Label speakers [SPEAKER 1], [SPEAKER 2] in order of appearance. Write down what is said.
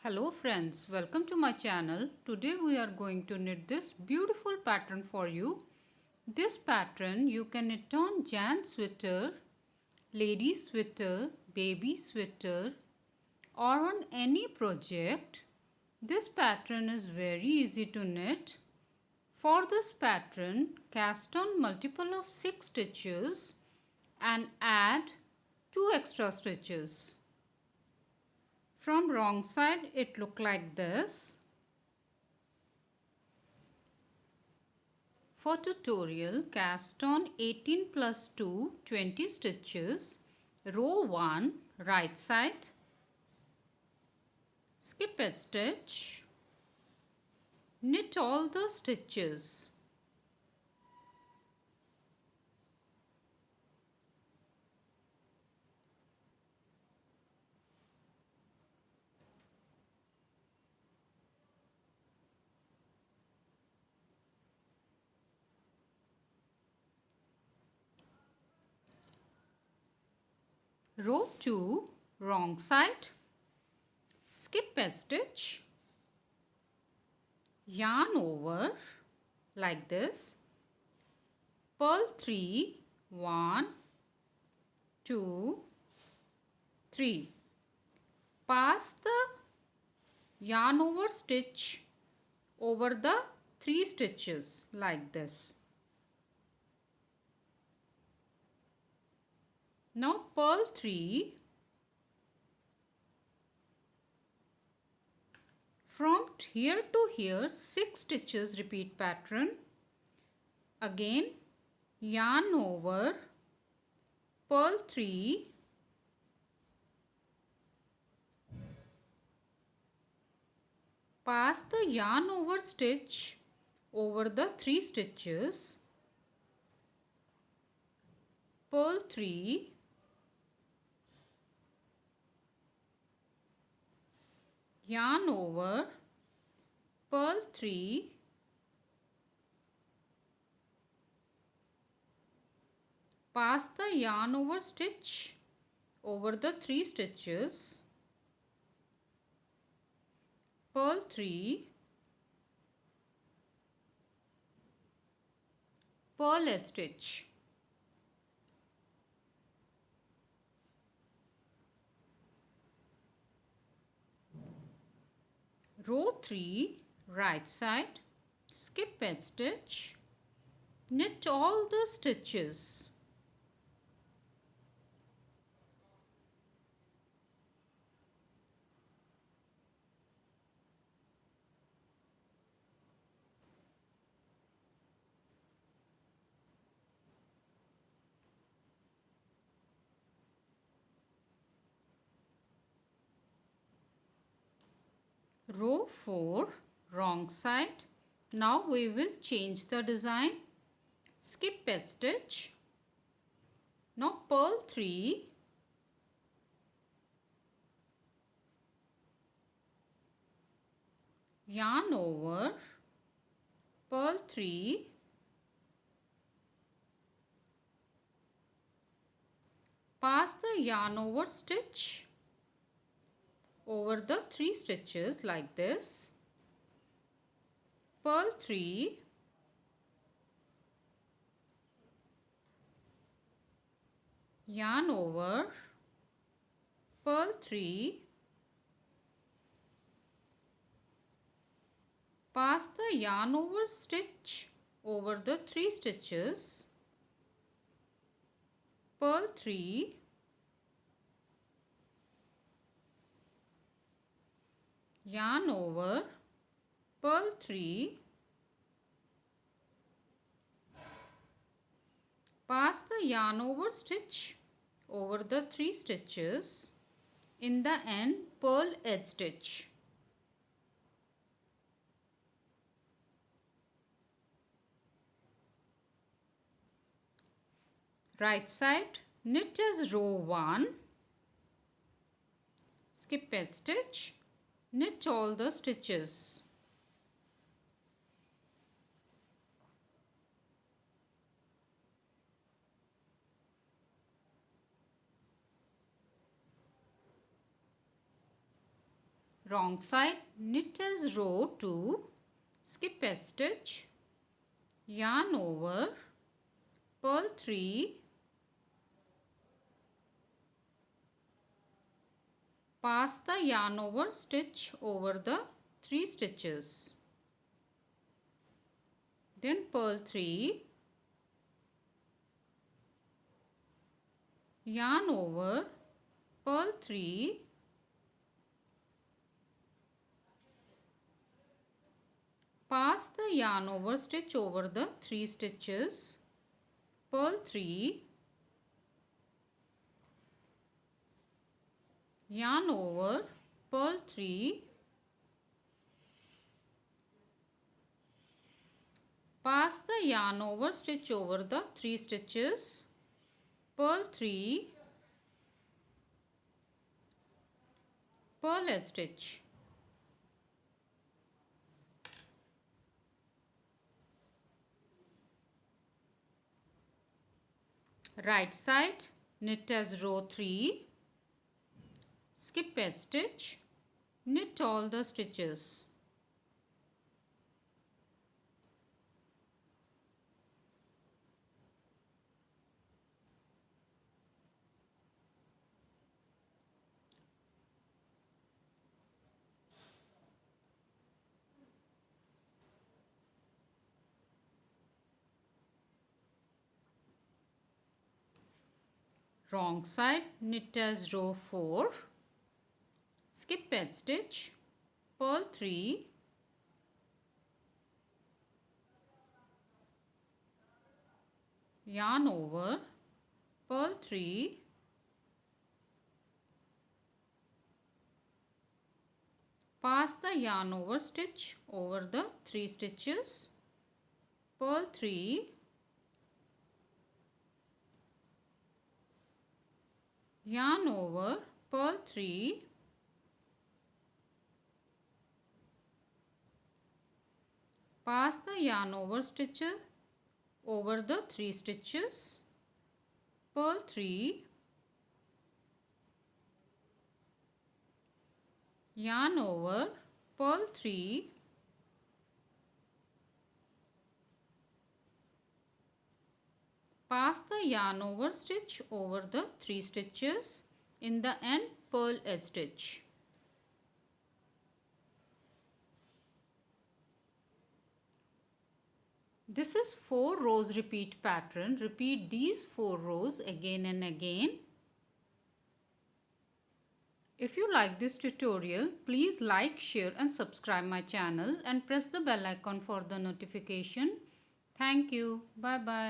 [SPEAKER 1] Hello friends, welcome to my channel. Today we are going to knit this beautiful pattern for you. This pattern you can knit on Gents sweater, lady sweater, baby sweater or on any project. This pattern is very easy to knit. For this pattern, cast on multiple of 6 stitches and add 2 extra stitches. From wrong side it look like this. For tutorial, cast on 18 plus 2, 20 stitches, row 1, right side, skip a stitch, knit all the stitches. Row 2, wrong side, skip a stitch, yarn over like this, purl 3, 1, 2, 3. Pass the yarn over stitch over the 3 stitches like this. Now purl 3, from here to here 6 stitches repeat pattern. Again yarn over, purl 3, pass the yarn over stitch over the 3 stitches, purl 3, yarn over, purl 3, pass the yarn over stitch over the 3 stitches, purl 3, purl edge stitch. Row 3, right side, skip edge stitch, knit all the stitches. Row 4, wrong side. Now we will change the design. Skip a stitch. Now purl 3, yarn over, purl 3, pass the yarn over stitch over the 3 stitches like this, purl 3, yarn over, purl 3, pass the yarn over stitch over the 3 stitches, purl 3, yarn over, purl 3, pass the yarn over stitch over the 3 stitches, in the end purl edge stitch. Right side, knit as row 1, skip edge stitch, knit all the stitches. Wrong side, knit as row 2, skip a stitch, yarn over, purl 3, pass the yarn over stitch over the 3 stitches. Then purl 3, yarn over, purl 3, pass the yarn over stitch over the 3 stitches, purl 3, yarn over, purl 3, pass the yarn over stitch over the 3 stitches, purl 3, purl edge stitch. Right side, knit as row 3, skip edge stitch, knit all the stitches. Wrong side, knit as row 4, skip edge stitch, purl 3, yarn over, purl 3, pass the yarn over stitch over the 3 stitches, purl 3, yarn over, purl 3, pass the yarn over stitch over the 3 stitches, purl 3, yarn over, purl 3, pass the yarn over stitch over the 3 stitches, in the end purl edge stitch. This is 4 rows repeat pattern. Repeat these 4 rows again and again. If you like this tutorial, please like, share and subscribe my channel and press the bell icon for the notification. Thank you. Bye bye.